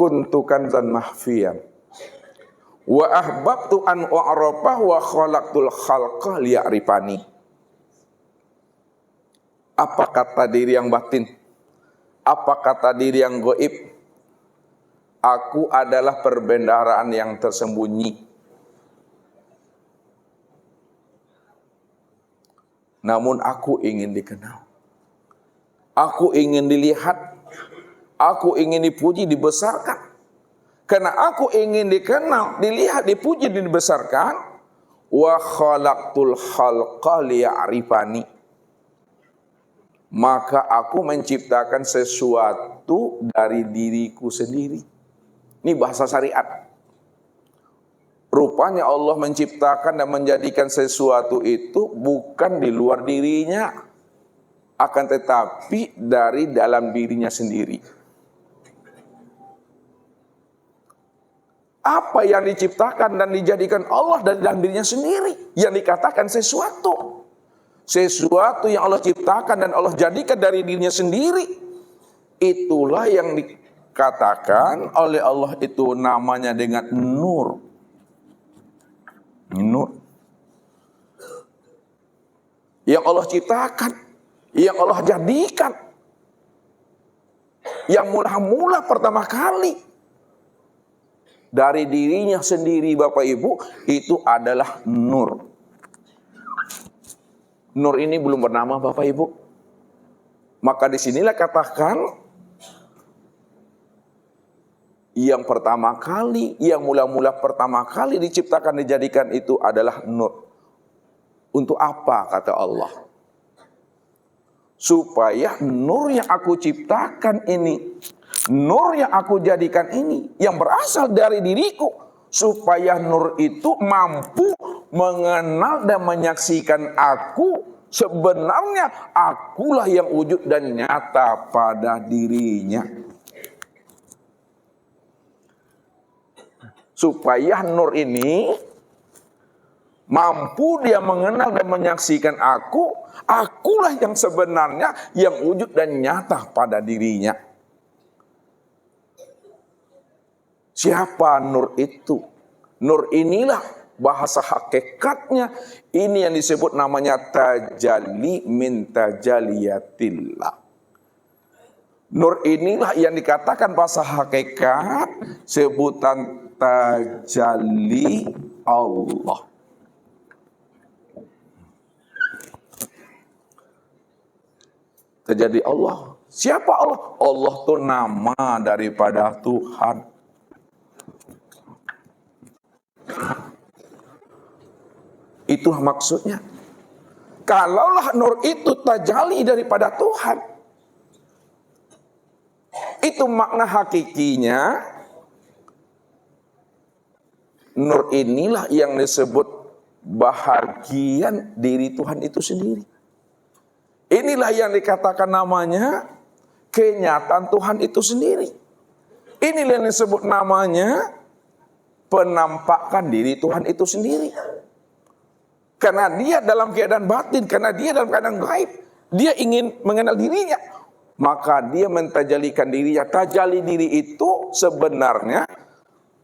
kuntu kanzan mahfiyan wa ahbabtu an u'rafah wa khalaqtul khalqa liya'rifani. Apa kata diri yang batin? Apa kata diri yang gaib? Aku adalah perbendaharaan yang tersembunyi. Namun aku ingin dikenal. Aku ingin dilihat. Aku ingin dipuji, dibesarkan. Karena aku ingin dikenal, dilihat, dipuji, dibesarkan. Wa khalaqtul khalqa liya'rifani. Maka aku menciptakan sesuatu dari diriku sendiri. Ini bahasa syariat. Rupanya Allah menciptakan dan menjadikan sesuatu itu bukan di luar dirinya, akan tetapi dari dalam dirinya sendiri. Apa yang diciptakan dan dijadikan Allah dari dalam dirinya sendiri, yang dikatakan sesuatu. Sesuatu yang Allah ciptakan dan Allah jadikan dari dirinya sendiri, itulah yang dikatakan oleh Allah itu namanya dengan nur. Nur yang Allah ciptakan, yang Allah jadikan, yang mula-mula pertama kali dari dirinya sendiri, Bapak Ibu, itu adalah nur. Nur ini belum bernama, Bapak Ibu. Maka disinilah katakan yang pertama kali, yang mula-mula pertama kali diciptakan, dijadikan itu adalah nur. Untuk apa, kata Allah? Supaya nur yang aku ciptakan ini, nur yang aku jadikan ini, yang berasal dari diriku, supaya nur itu mampu mengenal dan menyaksikan aku. Sebenarnya akulah yang wujud dan nyata pada dirinya. Supaya nur ini mampu dia mengenal dan menyaksikan aku, akulah yang sebenarnya yang wujud dan nyata pada dirinya. Siapa nur itu? Nur inilah bahasa hakikatnya, ini yang disebut namanya tajalli min tajaliyatillah. Nur inilah yang dikatakan bahasa hakikat sebutan tajalli Allah. Tajalli Allah. Siapa Allah? Allah itu nama daripada Tuhan. Itulah maksudnya. Kalaulah nur itu tajalli daripada Tuhan, itu makna hakikinya. Nur inilah yang disebut bahagian diri Tuhan itu sendiri. Inilah yang dikatakan namanya kenyataan Tuhan itu sendiri. Inilah yang disebut namanya penampakan diri Tuhan itu sendiri. Karena dia dalam keadaan batin, karena dia dalam keadaan gaib, dia ingin mengenal dirinya, maka dia mentajalikan dirinya. Tajali diri itu sebenarnya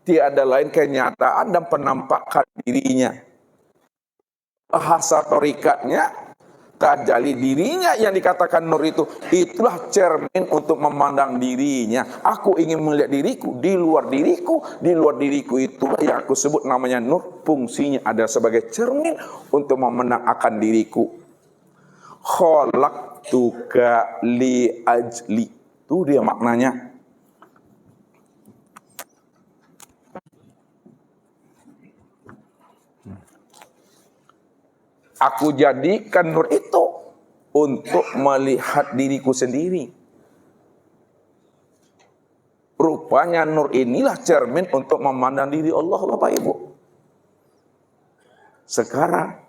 tiada lain kenyataan dan penampakan dirinya. Bahasa torikatnya, tajali dirinya yang dikatakan nur itu, itulah cermin untuk memandang dirinya. Aku ingin melihat diriku, di luar diriku itulah yang aku sebut namanya nur. Fungsinya ada sebagai cermin untuk memandang akan diriku. Khalaqtuka li ajli, itu dia maknanya. Aku jadikan nur itu untuk melihat diriku sendiri. Rupanya nur inilah cermin untuk memandang diri Allah, Bapak Ibu. Sekarang,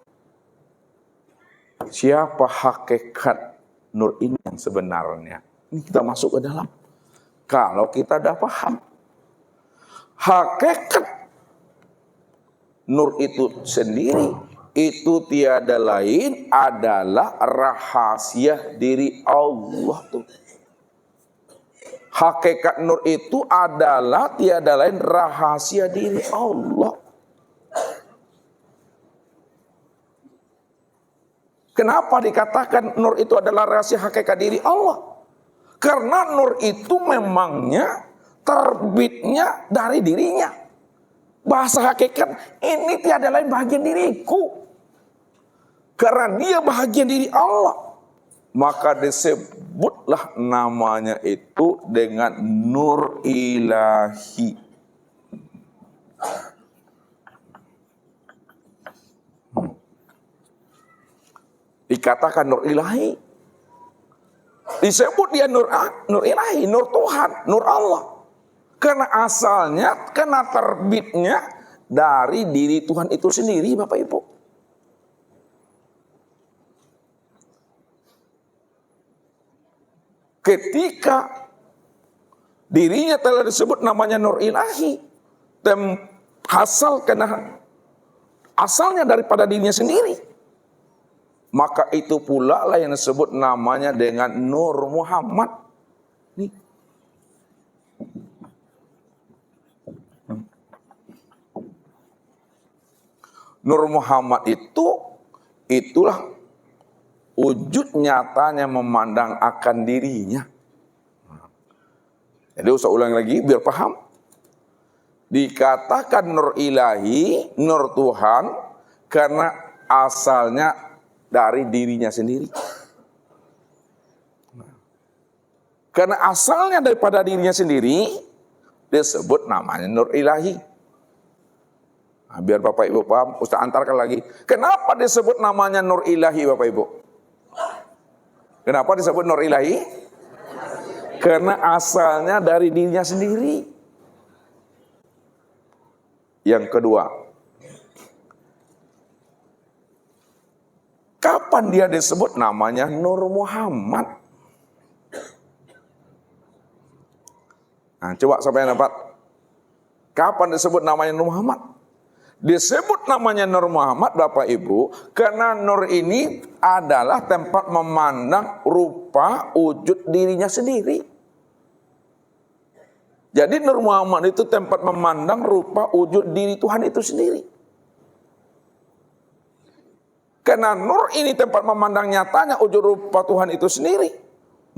siapa hakikat nur ini yang sebenarnya? Ini kita masuk ke dalam. Kalau kita dah paham, hakikat nur itu sendiri, itu tiada lain adalah rahasia diri Allah tuh. Hakikat nur itu adalah tiada lain rahasia diri Allah. Kenapa dikatakan nur itu adalah rahasia hakikat diri Allah? Karena nur itu memangnya terbitnya dari dirinya. Bahasa hakikat, ini tiada lain bagian diriku. Karena dia bagian diri Allah. Maka disebutlah namanya itu dengan nur ilahi. Dikatakan nur ilahi. Disebut dia nur ilahi, nur Tuhan, nur Allah. Karena asalnya, karena terbitnya dari diri Tuhan itu sendiri, Bapak Ibu. Ketika dirinya telah disebut namanya nur ilahi, asalnya daripada dirinya sendiri, maka itu pula lah yang disebut namanya dengan Nur Muhammad. Nih. Nur Muhammad itulah wujud nyatanya memandang akan dirinya. Jadi usah ulang lagi biar paham. Dikatakan nur ilahi, nur Tuhan, karena asalnya dari dirinya sendiri. Karena asalnya daripada dirinya sendiri, disebut namanya nur ilahi. Nah, biar Bapak Ibu paham, Ustaz antarkan lagi. Kenapa disebut namanya nur ilahi, Bapak Ibu? Kenapa disebut nur ilahi? Karena asalnya dari dirinya sendiri. Yang kedua, kapan dia disebut namanya Nur Muhammad? Nah, coba sampai dapat. Kapan disebut namanya Nur Muhammad? Disebut namanya Nur Muhammad, Bapak Ibu, karena nur ini adalah tempat memandang rupa wujud dirinya sendiri. Jadi Nur Muhammad itu tempat memandang rupa wujud diri Tuhan itu sendiri. Karena nur ini tempat memandang nyatanya wujud rupa Tuhan itu sendiri,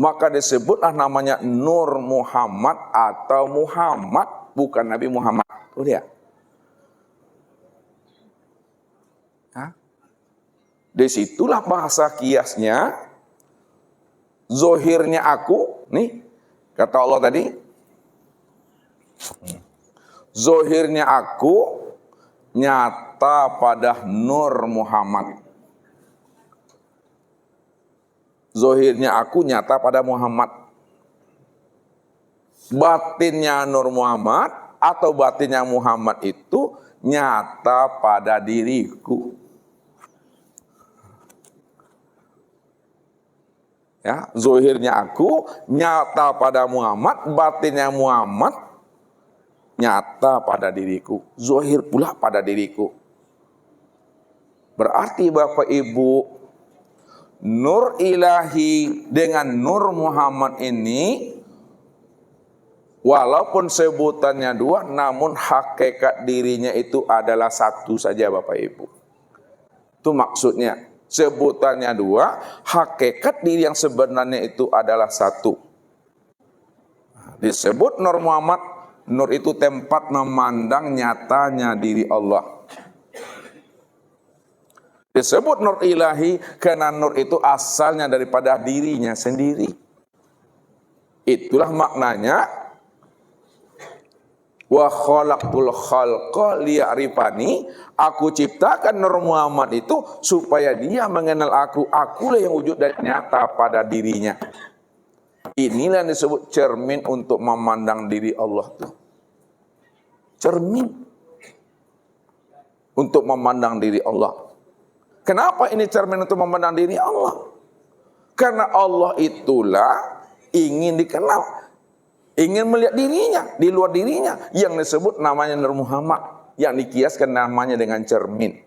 maka disebutlah namanya Nur Muhammad atau Muhammad, bukan Nabi Muhammad. Tuh dia. Disitulah bahasa kiasnya, zohirnya aku, nih kata Allah tadi, zohirnya aku nyata pada Nur Muhammad. Zohirnya aku nyata pada Muhammad. Batinnya Nur Muhammad atau batinnya Muhammad itu nyata pada diriku. Ya, zohirnya aku nyata pada Muhammad, batinnya Muhammad nyata pada diriku, zohir pula pada diriku. Berarti Bapak Ibu, nur ilahi dengan Nur Muhammad ini walaupun sebutannya dua, namun hakikat dirinya itu adalah satu saja, Bapak Ibu. Itu maksudnya. Sebutannya dua, hakikat diri yang sebenarnya itu adalah satu. Disebut Nur Muhammad, nur itu tempat memandang nyatanya diri Allah. Disebut nur ilahi karena nur itu asalnya daripada dirinya sendiri. Itulah maknanya wa khalaqtul khalqa liya'rifani, aku ciptakan Nur Muhammad itu supaya dia mengenal aku, akulah yang wujud dan nyata pada dirinya. Inilah yang disebut cermin untuk memandang diri Allah tuh. Cermin untuk memandang diri Allah. Kenapa ini cermin untuk memandang diri Allah? Karena Allah itulah ingin dikenal, ingin melihat dirinya, di luar dirinya, yang disebut namanya Nur Muhammad, yang dikiaskan namanya dengan cermin.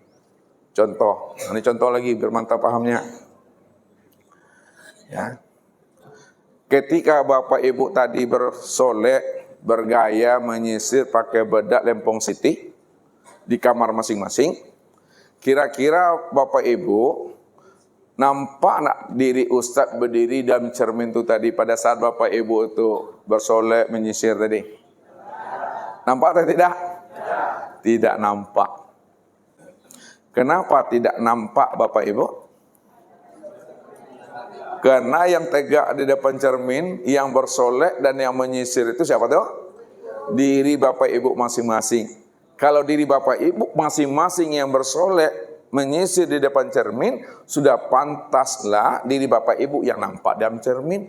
Contoh, ini contoh lagi biar mantap pahamnya. Ya. Ketika Bapak Ibu tadi bersolek, bergaya, menyisir, pakai bedak, lempong siti di kamar masing-masing, kira-kira Bapak Ibu nampak nak diri Ustadz berdiri dalam cermin itu tadi pada saat Bapak Ibu itu bersolek, menyisir tadi? Nampak atau tidak? Tidak nampak. Kenapa tidak nampak Bapak Ibu? Karena yang tegak di depan cermin, yang bersolek dan yang menyisir itu siapa tuh? Diri Bapak Ibu masing-masing. Kalau diri Bapak Ibu masing-masing yang bersolek, menyisir di depan cermin, sudah pantaslah diri Bapak Ibu yang nampak dalam cermin.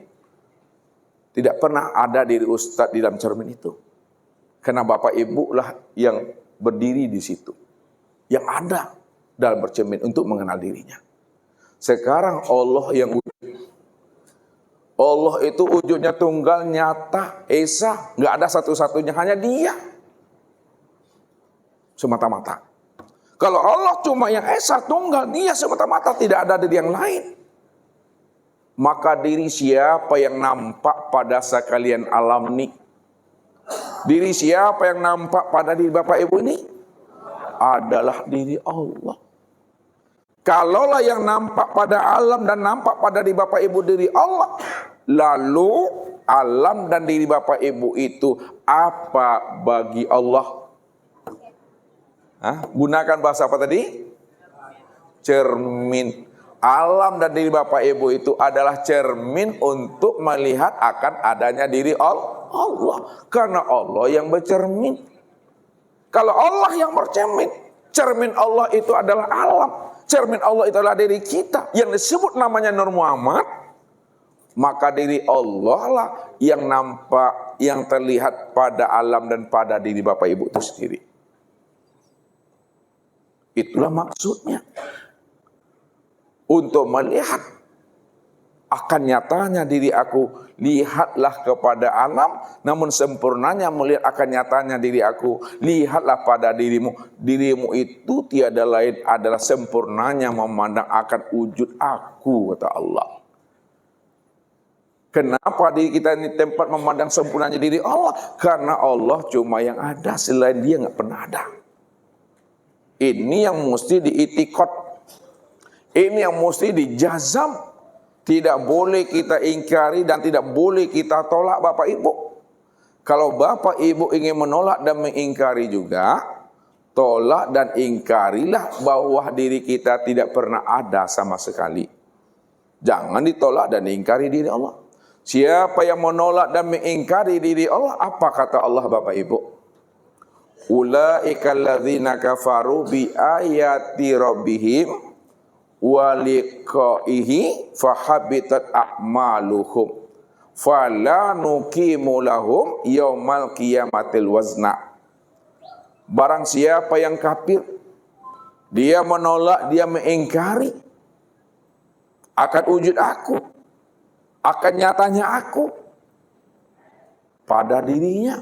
Tidak pernah ada diri Ustadz di dalam cermin itu. Karena Bapak Ibu lah yang berdiri di situ, yang ada dalam bercermin untuk mengenal dirinya. Sekarang Allah yang Allah itu wujudnya tunggal, nyata, esa, nggak ada satu-satunya, hanya Dia semata-mata. Kalau Allah cuma yang esa, tunggal, Dia semata-mata, tidak ada diri yang lain. Maka diri siapa yang nampak pada sekalian alam ini? Diri siapa yang nampak pada diri Bapak Ibu ini? Adalah diri Allah. Kalaulah yang nampak pada alam dan nampak pada diri Bapak Ibu diri Allah, lalu alam dan diri Bapak Ibu itu apa bagi Allah? Gunakan bahasa apa tadi? Cermin. Alam dan diri Bapak Ibu itu adalah cermin untuk melihat akan adanya diri Allah. Karena Allah yang bercermin. Kalau Allah yang bercermin, cermin Allah itu adalah alam. Cermin Allah itu adalah diri kita yang disebut namanya Nur Muhammad. Maka diri Allah lah yang nampak, yang terlihat pada alam dan pada diri Bapak Ibu itu sendiri. Itulah maksudnya. Untuk melihat akan nyatanya diri aku, lihatlah kepada alam, namun sempurnanya melihat akan nyatanya diri aku, lihatlah pada dirimu. Dirimu itu tiada lain adalah sempurnanya memandang akan wujud aku, kata Allah. Kenapa diri kita ini tempat memandang sempurnanya diri Allah? Karena Allah cuma yang ada, selain Dia nggak pernah ada. Ini yang mesti diitikot. Ini yang mesti dijazam. Tidak boleh kita ingkari dan tidak boleh kita tolak Bapak Ibu. Kalau Bapak Ibu ingin menolak dan mengingkari juga, tolak dan ingkarilah bahwa diri kita tidak pernah ada sama sekali. Jangan ditolak dan ingkari diri Allah. Siapa yang menolak dan mengingkari diri Allah, apa kata Allah Bapak Ibu? Ulaika alladzina kafaru bi ayati rabbihim wa liqaihi fahabitat a'maluhum fala nuqimu lahum yaumal qiyamatil wazna. Barang siapa yang kafir, dia menolak, dia mengingkari akan wujud aku, akan nyatanya aku pada dirinya,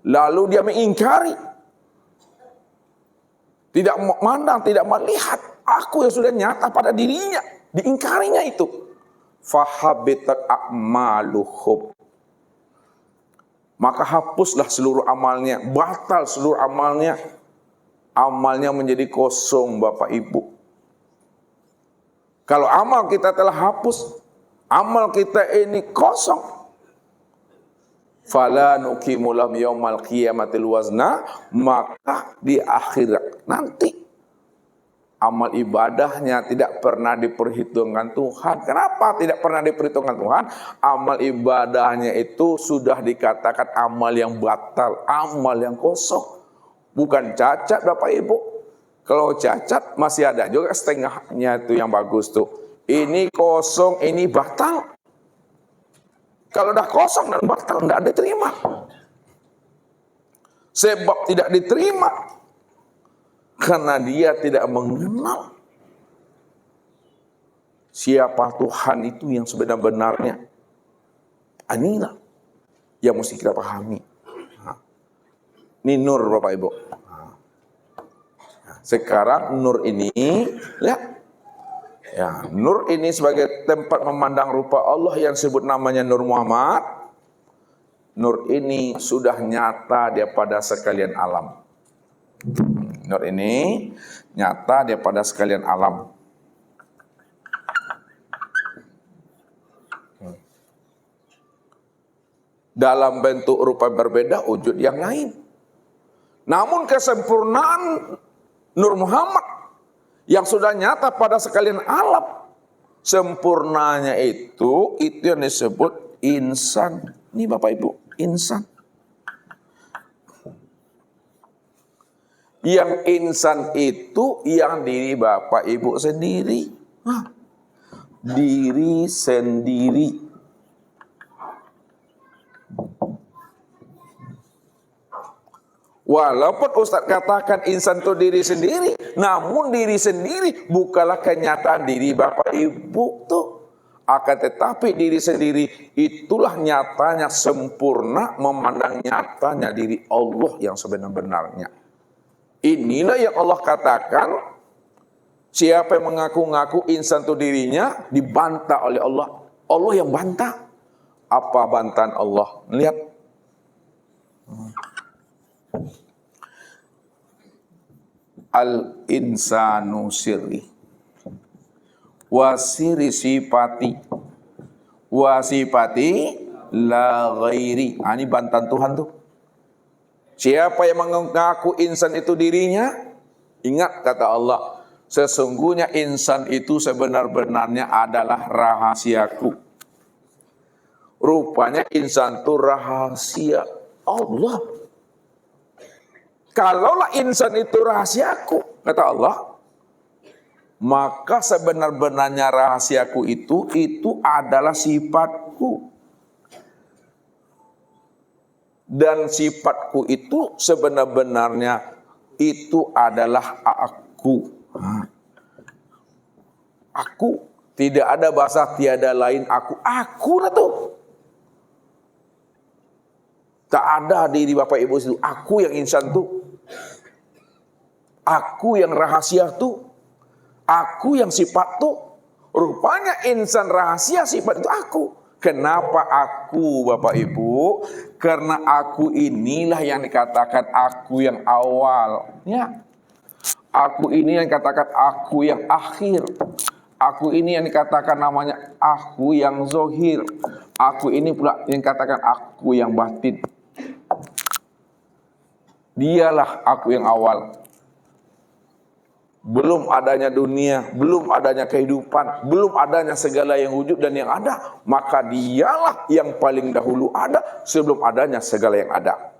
lalu dia mengingkari, tidak memandang, tidak melihat aku yang sudah nyata pada dirinya, diingkarinya itu. Fahabitat a'maluhum, maka hapuslah seluruh amalnya, batal seluruh amalnya. Amalnya menjadi kosong Bapak Ibu. Kalau amal kita telah hapus, amal kita ini kosong, fala nuqimu lahum yaumal qiyamatil wazna, maka di akhirat nanti amal ibadahnya tidak pernah diperhitungkan Tuhan. Kenapa tidak pernah diperhitungkan Tuhan? Amal ibadahnya itu sudah dikatakan amal yang batal, amal yang kosong. Bukan cacat Bapak Ibu. Kalau cacat masih ada juga setengahnya itu yang bagus tuh. Ini kosong, ini batal. Kalau udah kosong dan batal, tidak diterima. Sebab tidak diterima karena dia tidak mengenal siapa Tuhan itu yang sebenar-benarnya. Inilah yang mesti kita pahami. Ini nur Bapak Ibu. Sekarang nur ini, lihat, Ya, nur ini sebagai tempat memandang rupa Allah yang disebut namanya Nur Muhammad. Nur ini sudah nyata dia pada sekalian alam. Nur ini nyata dia pada sekalian alam. Dalam bentuk rupa berbeda, wujud yang lain. Namun kesempurnaan Nur Muhammad yang sudah nyata pada sekalian alam, sempurnanya itu yang disebut insan. Ini Bapak Ibu, insan. Yang insan itu yang diri Bapak Ibu sendiri. Diri sendiri. Walaupun Ustaz katakan insan itu diri sendiri, namun diri sendiri bukanlah kenyataan diri Bapak Ibu tuh. Akan tetapi diri sendiri itulah nyatanya sempurna, memandang nyatanya diri Allah yang sebenar-benarnya. Inilah yang Allah katakan, siapa yang mengaku-ngaku insan itu dirinya, dibantah oleh Allah. Allah yang bantah. Apa bantahan Allah? Lihat. Al-insanu sirri wasiri sifati wasifati la ghairi. Ini bantahan Tuhan tuh. Siapa yang mengaku insan itu dirinya, ingat kata Allah, sesungguhnya insan itu sebenar-benarnya adalah rahasiaku. Rupanya insan itu rahasia Allah. Kalaulah insan itu rahasiaku, kata Allah, maka sebenar-benarnya rahasiaku itu adalah sifatku. Dan sifatku itu sebenar-benarnya itu adalah aku. Aku. Tidak ada bahasa tiada lain aku. Aku lah tuh. Tak ada diri Bapak Ibu itu. Aku yang insan tuh. Aku yang rahasia tuh. Aku yang sifat tuh. Rupanya insan rahasia sifat itu aku. Kenapa aku Bapak Ibu? Karena aku inilah yang dikatakan aku yang awal. Ya. Aku ini yang dikatakan aku yang akhir. Aku ini yang dikatakan namanya aku yang zohir. Aku ini pula yang dikatakan aku yang batin. Dialah aku yang awal. Belum adanya dunia, belum adanya kehidupan, belum adanya segala yang wujud dan yang ada, maka dialah yang paling dahulu ada sebelum adanya segala yang ada.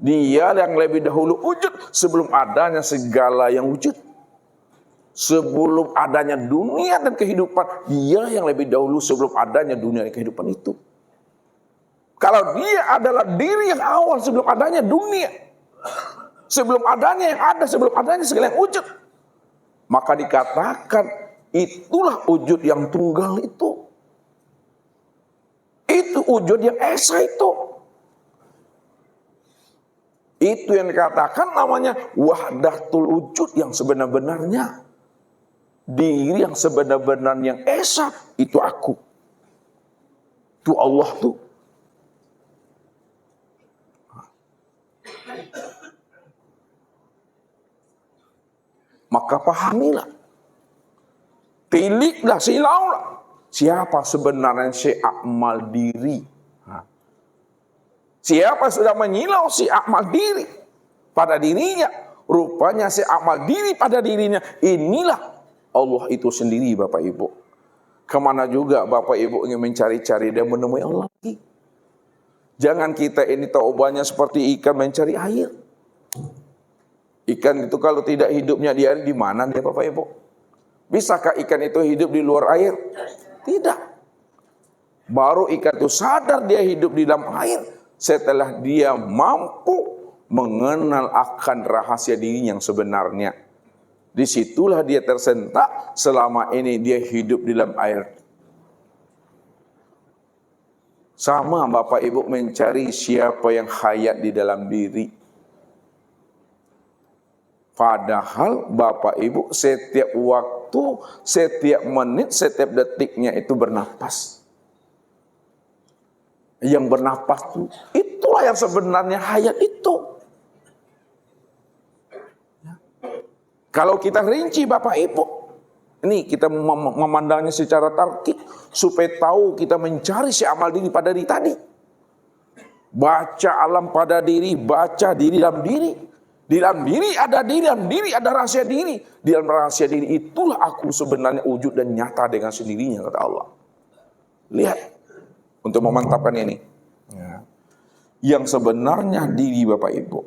Dia yang lebih dahulu wujud sebelum adanya segala yang wujud. Sebelum adanya dunia dan kehidupan, dia yang lebih dahulu sebelum adanya dunia dan kehidupan itu. Kalau dia adalah diri yang awal sebelum adanya dunia, sebelum adanya yang ada, sebelum adanya segala yang wujud, maka dikatakan itulah wujud yang tunggal itu. Itu wujud yang esa itu. Itu yang dikatakan namanya wahdatul wujud yang sebenar-benarnya. Diri yang sebenar-benarnya yang esa itu aku. Itu Allah tuh. Maka pahamilah. Pilihlah, silaulah. Siapa sebenarnya si amal diri? Siapa sudah menyilau si amal diri pada dirinya? Rupanya si amal diri pada dirinya. Inilah Allah itu sendiri Bapak Ibu. Kemana juga Bapak Ibu ingin mencari-cari dan menemui Allah lagi. Jangan kita ini taubahnya seperti ikan mencari air. Ikan itu kalau tidak hidupnya di air, di mana dia Bapak Ibu? Bisakah ikan itu hidup di luar air? Tidak. Baru ikan itu sadar dia hidup di dalam air setelah dia mampu mengenal akan rahasia dirinya yang sebenarnya. Disitulah dia tersentak, selama ini dia hidup di dalam air. Sama Bapak Ibu mencari siapa yang hayat di dalam diri. Padahal Bapak Ibu setiap waktu, setiap menit, setiap detiknya itu bernapas. Yang bernapas itulah yang sebenarnya hayat itu. Kalau kita rinci Bapak Ibu, ini kita memandangnya secara tarkik supaya tahu kita mencari si amal diri pada diri tadi. Baca alam pada diri, baca diri dalam diri. Di dalam diri ada diri, dalam diri ada rahasia diri. Di dalam rahasia diri itulah aku sebenarnya wujud dan nyata dengan sendirinya, kata Allah. Lihat, untuk memantapkan ini. Ya. Yang sebenarnya diri Bapak Ibu.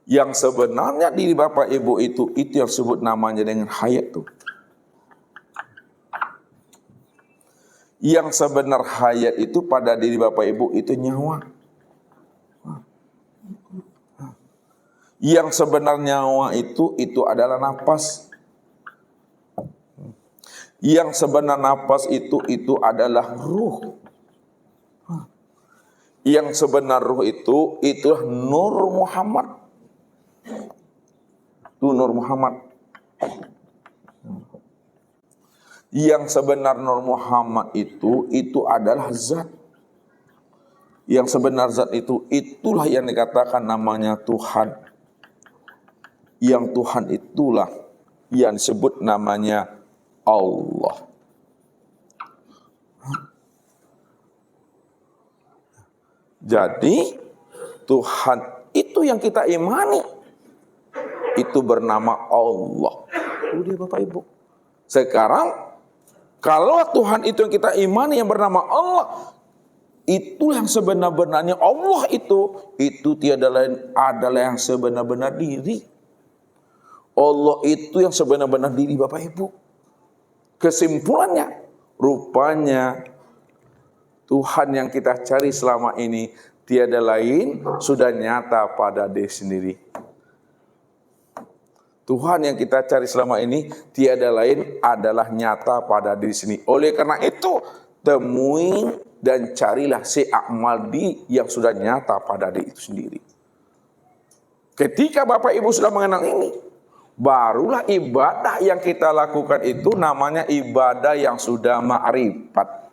Yang sebenarnya diri Bapak Ibu itu yang sebut namanya dengan hayat tuh. Yang sebenar hayat itu pada diri Bapak Ibu itu nyawa. Yang sebenar nyawa itu adalah napas. Yang sebenar napas itu adalah ruh. Yang sebenar ruh itulah Nur Muhammad. Itu Nur Muhammad. Yang sebenar Nur Muhammad itu adalah zat. Yang sebenar zat itulah yang dikatakan namanya Tuhan. Yang Tuhan itulah yang disebut namanya Allah. Jadi Tuhan itu yang kita imani. Itu bernama Allah. Itu dia Bapak Ibu. Sekarang kalau Tuhan itu yang kita imani yang bernama Allah, itu yang sebenar-benarnya Allah itu tiada lain adalah yang sebenar-benar diri. Allah itu yang sebenar-benar diri Bapak Ibu. Kesimpulannya, rupanya Tuhan yang kita cari selama ini tiada lain sudah nyata pada diri sendiri. Tuhan yang kita cari selama ini tiada lain adalah nyata pada diri sendiri. Oleh karena itu, temui dan carilah si amal di yang sudah nyata pada diri itu sendiri. Ketika Bapak Ibu sudah mengenal ini, barulah ibadah yang kita lakukan itu namanya ibadah yang sudah ma'rifat.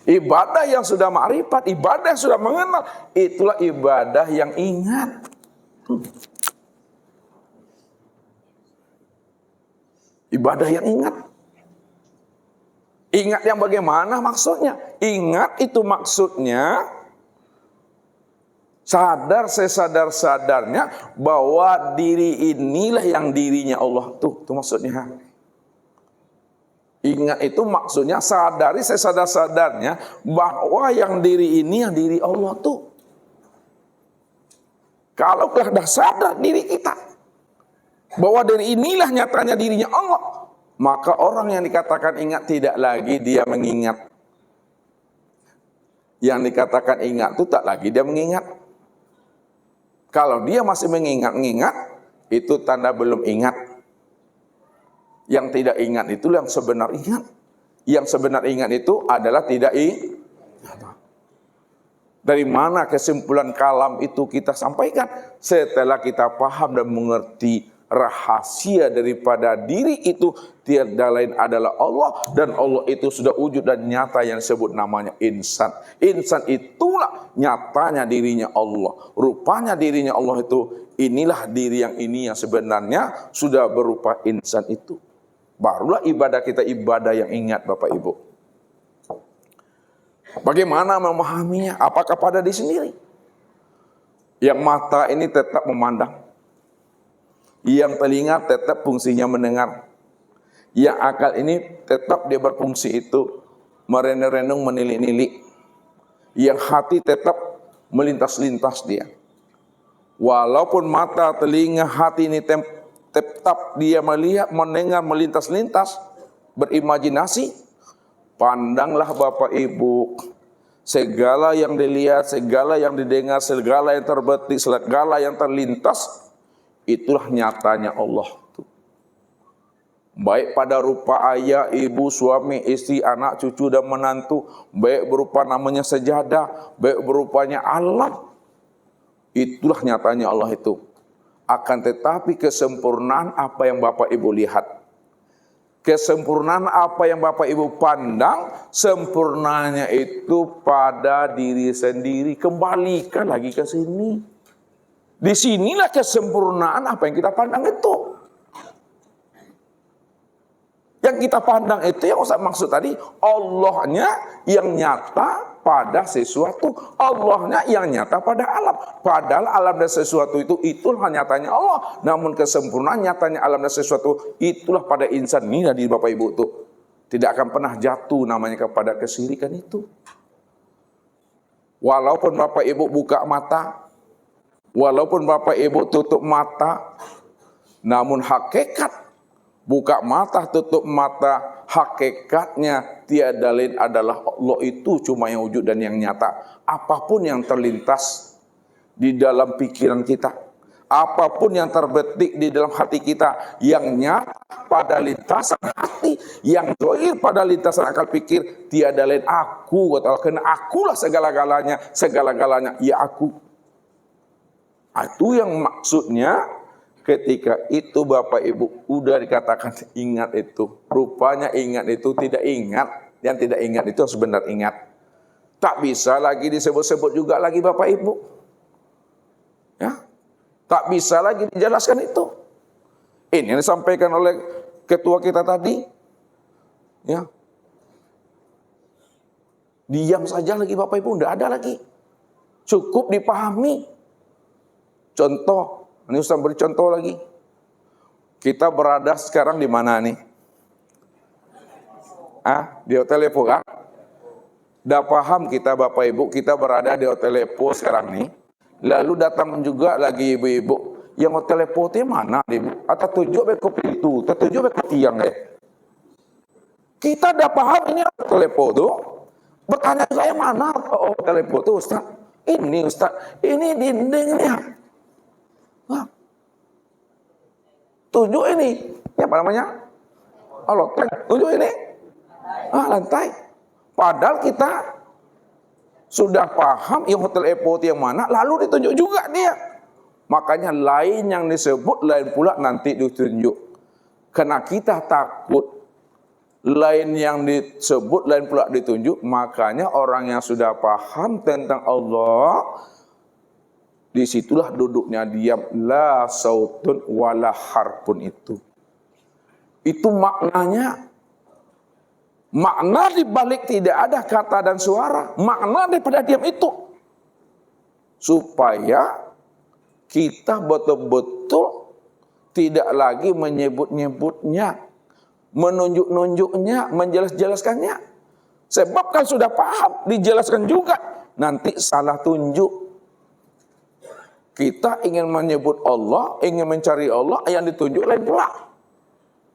Ibadah yang sudah ma'rifat, ibadah yang sudah mengenal, itulah ibadah yang ingat. Ibadah yang ingat. Ingat yang bagaimana maksudnya? Ingat itu maksudnya sadar sesadar-sadarnya bahwa diri inilah yang dirinya Allah. Tuh maksudnya. Ingat itu maksudnya sadari sesadar-sadarnya bahwa yang diri ini yang diri Allah tuh. Kalau sudah sadar diri kita bahwa diri inilah nyatanya dirinya Allah, maka orang yang dikatakan ingat tidak lagi dia mengingat. Yang dikatakan ingat itu tak lagi dia mengingat. Kalau dia masih mengingat, itu tanda belum ingat. Yang tidak ingat itu yang sebenar ingat. Yang sebenar ingat itu adalah tidak ingat. Dari mana kesimpulan kalam itu kita sampaikan? Setelah kita paham dan mengerti rahasia daripada diri itu tiada lain adalah Allah, dan Allah itu sudah wujud dan nyata yang disebut namanya insan. Insan itulah nyatanya dirinya Allah. Rupanya dirinya Allah itu inilah diri yang ini yang sebenarnya sudah berupa insan itu. Barulah ibadah kita ibadah yang ingat Bapak Ibu. Bagaimana memahaminya? Apakah pada diri sendiri? Yang mata ini tetap memandang. Yang telinga tetap fungsinya mendengar. Yang akal ini tetap dia berfungsi itu merenung-renung, menilik-nilik. Yang hati tetap melintas-lintas dia. Walaupun mata, telinga, hati ini tetap dia melihat, mendengar, melintas-lintas, berimajinasi. Pandanglah Bapak Ibu, segala yang dilihat, segala yang didengar, segala yang terbetik, segala yang terlintas, itulah nyatanya Allah. Baik pada rupa ayah, ibu, suami, istri, anak, cucu, dan menantu. Baik berupa namanya sejadah, baik berupanya alam. Itulah nyatanya Allah itu. Akan tetapi kesempurnaan apa yang Bapak Ibu lihat, kesempurnaan apa yang Bapak Ibu pandang, sempurnanya itu pada diri sendiri. Kembalikan lagi ke sini. Disinilah kesempurnaan apa yang kita pandang itu. Yang kita pandang itu yang Ustaz maksud tadi, Allahnya yang nyata pada sesuatu, Allahnya yang nyata pada alam. Padahal alam dan sesuatu itulah nyatanya Allah. Namun kesempurnaan nyatanya alam dan sesuatu itulah pada insan ini dari Bapak Ibu itu. Tidak akan pernah jatuh namanya kepada kesyirikan itu. Walaupun Bapak Ibu buka mata, walaupun Bapak Ibu tutup mata, namun hakikat buka mata, tutup mata, hakikatnya tiada lain adalah Allah itu cuma yang wujud dan yang nyata. Apapun yang terlintas di dalam pikiran kita, apapun yang terbetik di dalam hati kita, yang nyata pada lintasan hati, yang zahir pada lintasan akal pikir, tiada lain aku, kata Allah, karena akulah segala-galanya, segala-galanya, ya aku. Itu yang maksudnya. Ketika itu Bapak Ibu udah dikatakan ingat itu, rupanya ingat itu tidak ingat, yang tidak ingat itu harus benar ingat. Tak bisa lagi disebut-sebut juga lagi Bapak Ibu. Ya. Tak bisa lagi dijelaskan itu. Ini yang disampaikan oleh ketua kita tadi. Ya. Diam saja lagi Bapak Ibu, enggak ada lagi. Cukup dipahami. Contoh, ini Ustaz beri contoh lagi. Kita berada sekarang di mana nih? Di Hotel Lepo kan? Udah paham kita Bapak Ibu, kita berada di Hotel Lepo sekarang nih. Lalu datang juga lagi ibu-ibu. Yang Hotel Lepo itu mana ibu? Atau tujuh ke pintu, atau tujuh ke tiang deh. Kita udah paham ini Hotel Lepo tuh. Bertanya saya mana Hotel Lepo tuh Ustaz? Ini Ustaz, ini dindingnya. Tujuh ini, apa namanya? Loteng, tujuh ini, lantai. Padahal kita sudah paham yang Hotel Epo yang mana, lalu ditunjuk juga dia. Makanya lain yang disebut, lain pula nanti ditunjuk. Karena kita takut, lain yang disebut, lain pula ditunjuk. Makanya orang yang sudah paham tentang Allah, disitulah duduknya diam, la sautun wala harpun itu. Itu maknanya. Makna dibalik tidak ada kata dan suara. Makna daripada diam itu. Supaya kita betul-betul tidak lagi menyebut-nyebutnya, menunjuk-nunjuknya, menjelas-jelaskannya. Sebab kan sudah paham, dijelaskan juga. Nanti salah tunjuk. Kita ingin menyebut Allah, ingin mencari Allah, yang ditunjuk lain pula.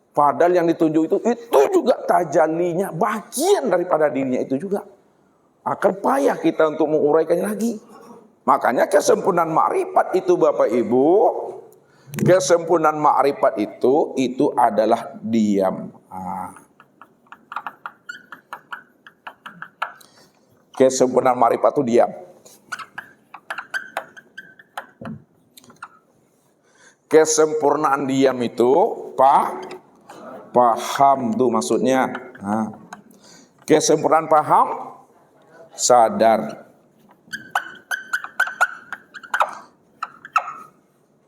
Padahal yang ditunjuk itu juga tajallinya, bagian daripada dirinya itu juga. Akan payah kita untuk menguraikannya lagi. Makanya kesempurnaan ma'rifat itu Bapak Ibu, kesempurnaan ma'rifat itu adalah diam. Kesempurnaan ma'rifat itu diam. Kesempurnaan diam itu paham tuh maksudnya. Kesempurnaan paham, sadar.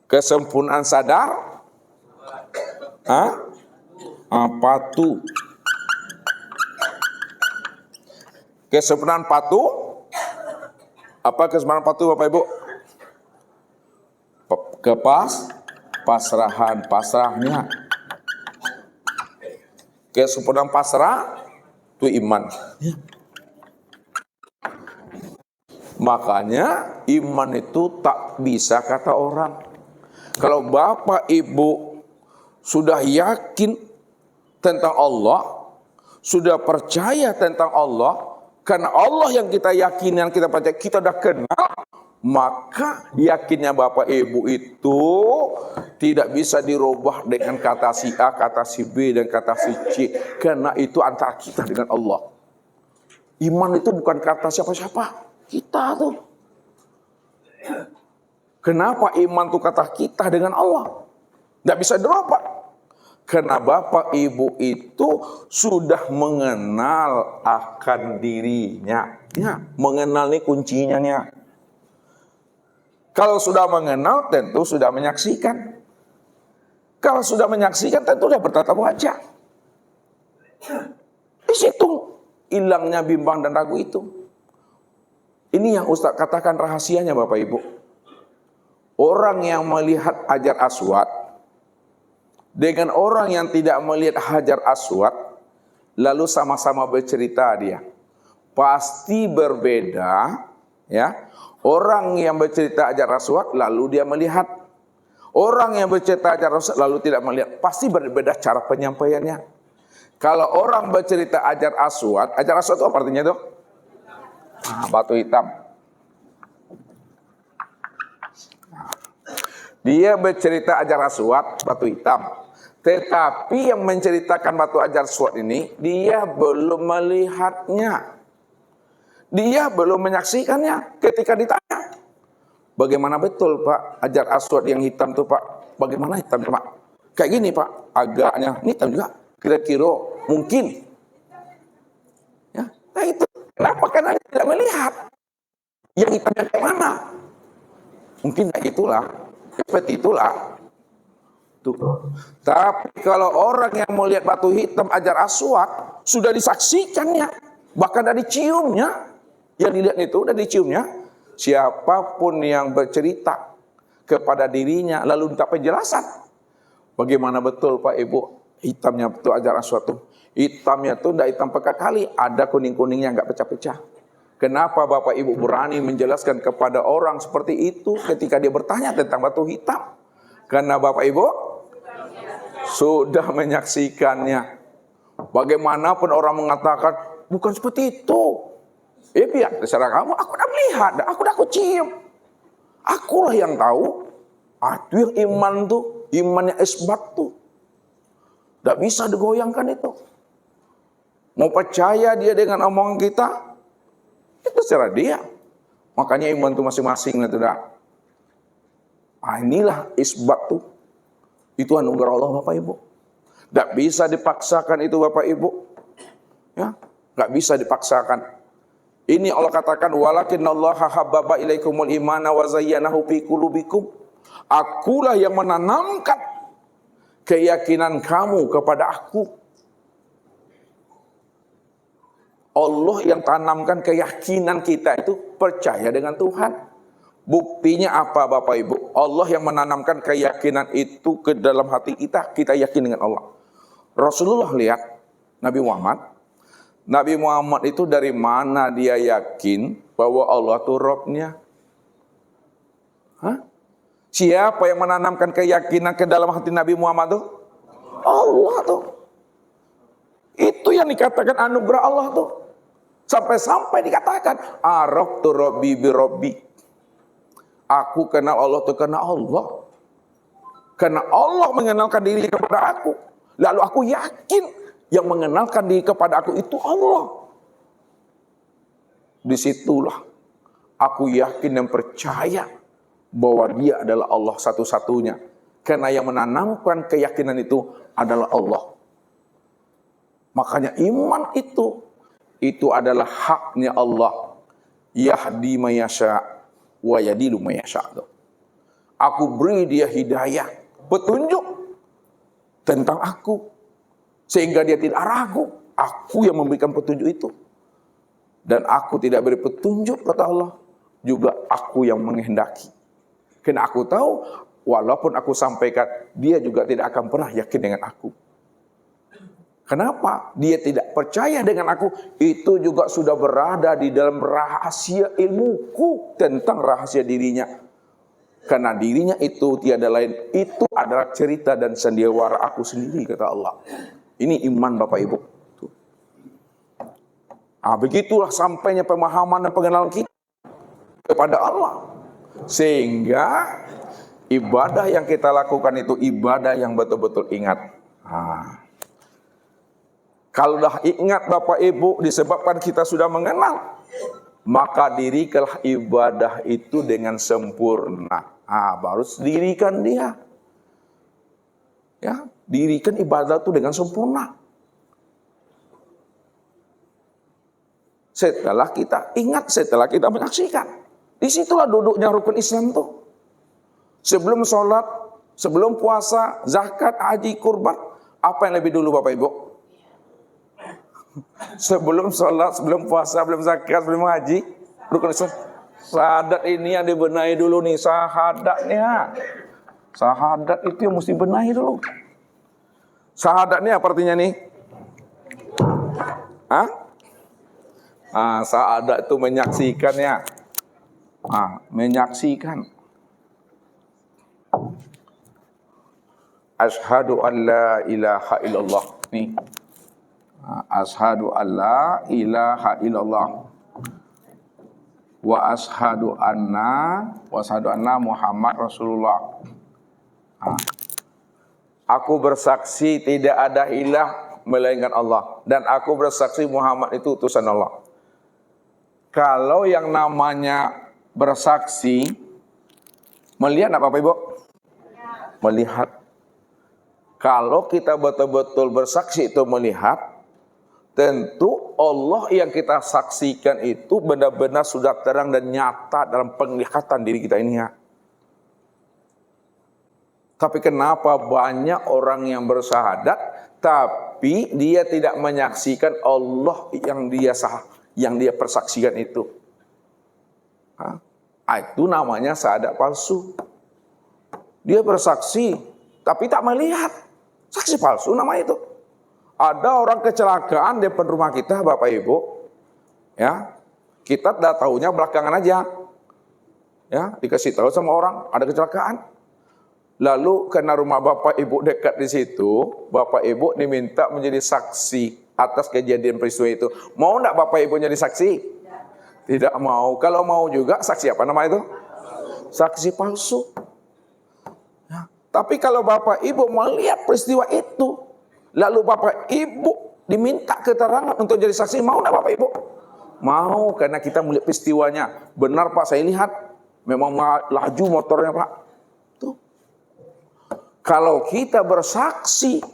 Kesempurnaan sadar, patuh. Kesempurnaan patuh, apa kesempurnaan patuh Bapak Ibu? Pasrahnya. Kesempurnaan pasrah itu iman. Makanya iman itu tak bisa kata orang. Kalau Bapak Ibu sudah yakin tentang Allah, sudah percaya tentang Allah, karena Allah yang kita yakin, yang kita percaya, kita sudah kenal, maka yakinnya Bapak Ibu itu tidak bisa dirubah dengan kata si A, kata si B, dan kata si C. Karena itu antara kita dengan Allah. Iman itu bukan kata siapa-siapa. Kita tuh. Kenapa iman itu kata kita dengan Allah? Tidak bisa dirubah. Karena Bapak Ibu itu sudah mengenal akan dirinya. Ya, mengenal ini kuncinya. Kalau sudah mengenal tentu sudah menyaksikan. Kalau sudah menyaksikan tentu sudah bertatap wajah. Di situ hilangnya bimbang dan ragu itu. Ini yang Ustaz katakan rahasianya Bapak Ibu. Orang yang melihat Hajar Aswad dengan orang yang tidak melihat Hajar Aswad lalu sama-sama bercerita dia, pasti berbeda ya. Orang yang bercerita Hajar Aswad lalu dia melihat, orang yang bercerita Hajar Aswad lalu tidak melihat, pasti berbeda cara penyampaiannya. Kalau orang bercerita Hajar Aswad itu apa artinya itu? Batu hitam. Dia bercerita Hajar Aswad, batu hitam. Tetapi yang menceritakan batu Hajar Aswad ini, dia belum melihatnya. Dia belum menyaksikannya. Ketika ditanya, bagaimana betul Pak Hajar Aswad yang hitam itu Pak? Bagaimana hitam Pak? Kayak gini Pak, agaknya hitam juga. Kira-kira mungkin. Ya, nah itu. Kenapa? Karena dia tidak melihat. Yang hitamnya kayak mana? Mungkin kayak itulah. Seperti itulah. Tuh. Tapi kalau orang yang melihat batu hitam Hajar Aswad sudah disaksikannya, bahkan dari ciumnya, yang dilihat itu udah diciumnya, siapapun yang bercerita kepada dirinya lalu minta penjelasan, bagaimana betul Pak Ibu hitamnya betul Hajar Aswad tuh? Hitamnya tuh tidak hitam pekat kali, ada kuning-kuningnya nggak pecah-pecah. Kenapa Bapak Ibu berani menjelaskan kepada orang seperti itu ketika dia bertanya tentang batu hitam? Karena Bapak Ibu sudah menyaksikannya. Bagaimanapun orang mengatakan bukan seperti itu. Biar terserah kamu, aku udah melihat, aku udah cium. Akulah yang tahu. Itu yang iman tuh, imannya isbat tuh. Tidak bisa digoyangkan itu. Mau percaya dia dengan omongan kita, itu secara dia. Makanya iman itu masing-masing itu dah. Inilah isbat tuh. Itu anugerah Allah Bapak Ibu. Tidak bisa dipaksakan itu Bapak Ibu. Ya, nggak bisa dipaksakan. Ini Allah katakan walakinallaha habbaba ilaikumul imana wa zayyanahu fi qulubikum. Akulah yang menanamkan keyakinan kamu kepada aku. Allah yang tanamkan keyakinan kita itu percaya dengan Tuhan. Buktinya apa Bapak Ibu? Allah yang menanamkan keyakinan itu ke dalam hati kita. Kita yakin dengan Allah. Rasulullah lihat Nabi Muhammad. Nabi Muhammad itu dari mana dia yakin bahwa Allah itu Rabb-nya? Siapa yang menanamkan keyakinan ke dalam hati Nabi Muhammad itu? Allah tuh. Itu yang dikatakan anugerah Allah tuh. Sampai-sampai dikatakan araftu rabbi bi rabbi. Aku kenal Allah tuh karena Allah. Karena Allah mengenalkan diri kepada aku. Lalu aku yakin yang mengenalkan diri kepada aku itu Allah. Disitulah aku yakin dan percaya bahwa dia adalah Allah satu-satunya. Karena yang menanamkan keyakinan itu adalah Allah. Makanya iman itu adalah haknya Allah. Yahdi mayasya wa yadilu mayasya. Aku beri dia hidayah, petunjuk tentang aku. Sehingga dia tidak ragu. Aku yang memberikan petunjuk itu. Dan aku tidak beri petunjuk kata Allah. Juga aku yang menghendaki. Karena aku tahu walaupun aku sampaikan, dia juga tidak akan pernah yakin dengan aku. Kenapa? Dia tidak percaya dengan aku. Itu juga sudah berada di dalam rahasia ilmuku tentang rahasia dirinya. Karena dirinya itu tiada lain. Itu adalah cerita dan sandiwara aku sendiri, kata Allah. Ini iman Bapak Ibu. Begitulah sampainya pemahaman dan pengenalan kita kepada Allah. Sehingga ibadah yang kita lakukan itu ibadah yang betul-betul ingat. Kalau dah ingat Bapak Ibu disebabkan kita sudah mengenal, maka dirikanlah ibadah itu dengan sempurna. Baru dirikan dia. Ya, dirikan ibadah itu dengan sempurna. Setelah kita ingat, setelah kita menyaksikan. Disitulah duduknya rukun Islam tuh. Sebelum sholat, sebelum puasa, zakat, haji, kurban. Apa yang lebih dulu Bapak Ibu? Sebelum sholat, sebelum puasa, sebelum zakat, sebelum haji, rukun Islam. Syahadat ini yang dibenahi dulu nih, syahadatnya. Syahadat itu yang mesti benahi dulu. Syahadat ini apa artinya nih? Syahadat itu menyaksikan ya. Menyaksikan. Asyhadu an la ilaha illallah. Nih. Asyhadu an la ilaha illallah. Wa asyhadu anna Muhammad Rasulullah. Aku bersaksi tidak ada ilah melainkan Allah, dan aku bersaksi Muhammad itu utusan Allah. Kalau yang namanya bersaksi, melihat apa Bapak Ibu? Melihat. Kalau kita betul-betul bersaksi itu melihat, tentu Allah yang kita saksikan itu benar-benar sudah terang dan nyata dalam penglihatan diri kita ini ya. Tapi kenapa banyak orang yang bersyahadat, tapi dia tidak menyaksikan Allah yang dia persaksikan itu? Itu namanya syahadat palsu. Dia bersaksi, tapi tak melihat. Saksi palsu namanya itu. Ada orang kecelakaan di depan rumah kita, Bapak Ibu, ya, kita dah tahunya belakangan aja, ya, dikasih tahu sama orang ada kecelakaan. Lalu karena rumah Bapak Ibu dekat di situ, Bapak Ibu diminta menjadi saksi atas kejadian peristiwa itu. Mau enggak Bapak Ibu jadi saksi? Tidak mau. Kalau mau juga saksi apa nama itu? Saksi palsu. Ya. Tapi kalau Bapak Ibu melihat peristiwa itu, lalu Bapak Ibu diminta keterangan untuk jadi saksi, mau enggak Bapak Ibu? Mau, karena kita melihat peristiwanya. Benar Pak, saya lihat. Memang laju motornya Pak. Tuh. Kalau kita bersaksi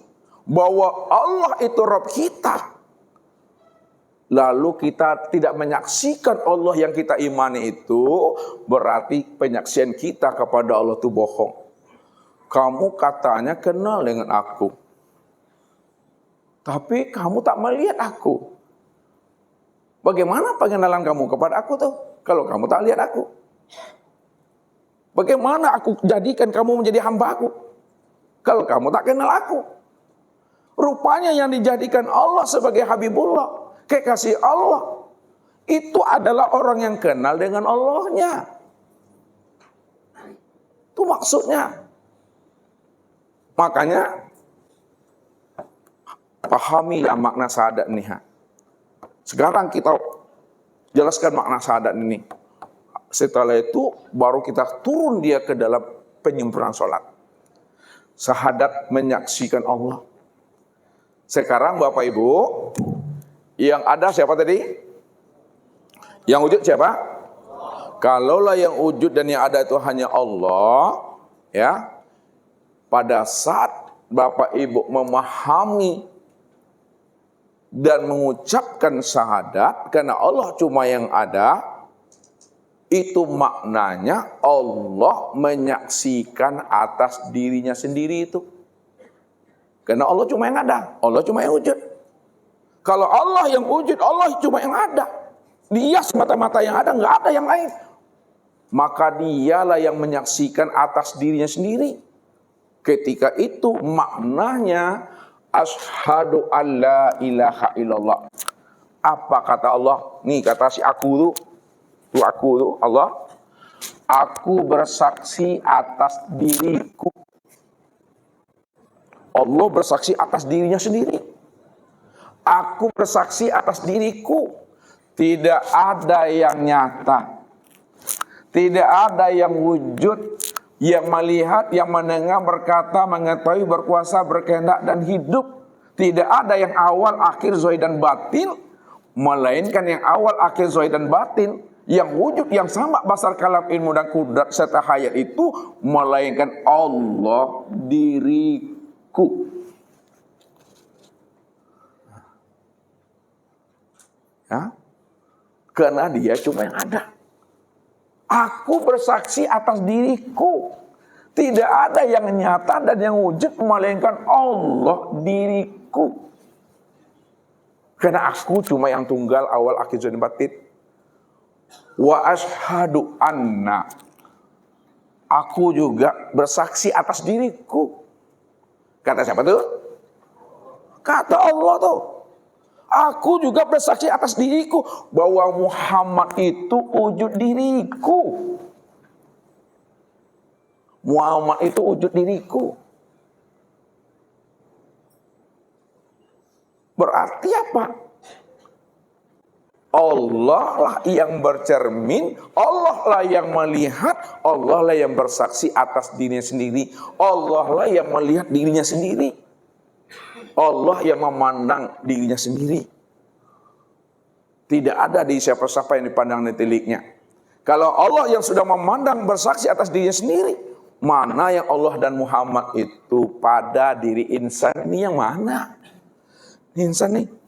bahwa Allah itu Rabb kita, lalu kita tidak menyaksikan Allah yang kita imani itu, berarti penyaksian kita kepada Allah itu bohong. Kamu katanya kenal dengan aku, tapi kamu tak melihat aku. Bagaimana pengenalan kamu kepada aku tuh, kalau kamu tak lihat aku? Bagaimana aku jadikan kamu menjadi hamba aku, kalau kamu tak kenal aku? Rupanya yang dijadikan Allah sebagai Habibullah, kekasih Allah, itu adalah orang yang kenal dengan Allahnya. Itu maksudnya. Makanya pahamilah makna syahadat ini. Sekarang kita jelaskan makna syahadat ini. Setelah itu baru kita turun dia ke dalam penyempurnaan sholat. Syahadat menyaksikan Allah. Sekarang Bapak Ibu, yang ada siapa tadi? Yang wujud siapa? Kalaulah yang wujud dan yang ada itu hanya Allah, ya. Pada saat Bapak Ibu memahami dan mengucapkan syahadat karena Allah cuma yang ada, itu maknanya Allah menyaksikan atas dirinya sendiri itu. Karena Allah cuma yang ada, Allah cuma yang wujud. Kalau Allah yang wujud, Allah cuma yang ada. Dia semata-mata yang ada, nggak ada yang lain. Maka dialah yang menyaksikan atas dirinya sendiri. Ketika itu maknanya asyhadu alla ilaha illallah. Apa kata Allah? Nih kata si aku tuh Allah. Aku bersaksi atas diriku. Allah bersaksi atas dirinya sendiri. Aku bersaksi atas diriku. Tidak ada yang nyata. Tidak ada yang wujud, yang melihat, yang mendengar, berkata, mengetahui, berkuasa, berkehendak, dan hidup. Tidak ada yang awal, akhir, zahir, dan batin. Melainkan yang awal, akhir, zahir, dan batin. Yang wujud yang sama basar kalam ilmu dan kudrat serta hayat itu melainkan Allah diriku. Ya? Karena dia cuma yang ada. Aku bersaksi atas diriku. Tidak ada yang nyata dan yang wujud melainkan Allah diriku. Karena aku cuma yang tunggal awal akhir zahir batin. Wa ashadu anna, aku juga bersaksi atas diriku. Kata siapa tuh? Kata Allah tuh. Aku juga bersaksi atas diriku bahwa Muhammad itu wujud diriku. Muhammad itu wujud diriku. Berarti apa? Allah lah yang bercermin, Allah lah yang melihat, Allah lah yang bersaksi atas dirinya sendiri, Allah lah yang melihat dirinya sendiri, Allah yang memandang dirinya sendiri. Tidak ada di siapa-siapa yang dipandang netiliknya. Kalau Allah yang sudah memandang bersaksi atas dirinya sendiri, mana yang Allah dan Muhammad itu pada diri insan ini yang mana? Insan nih.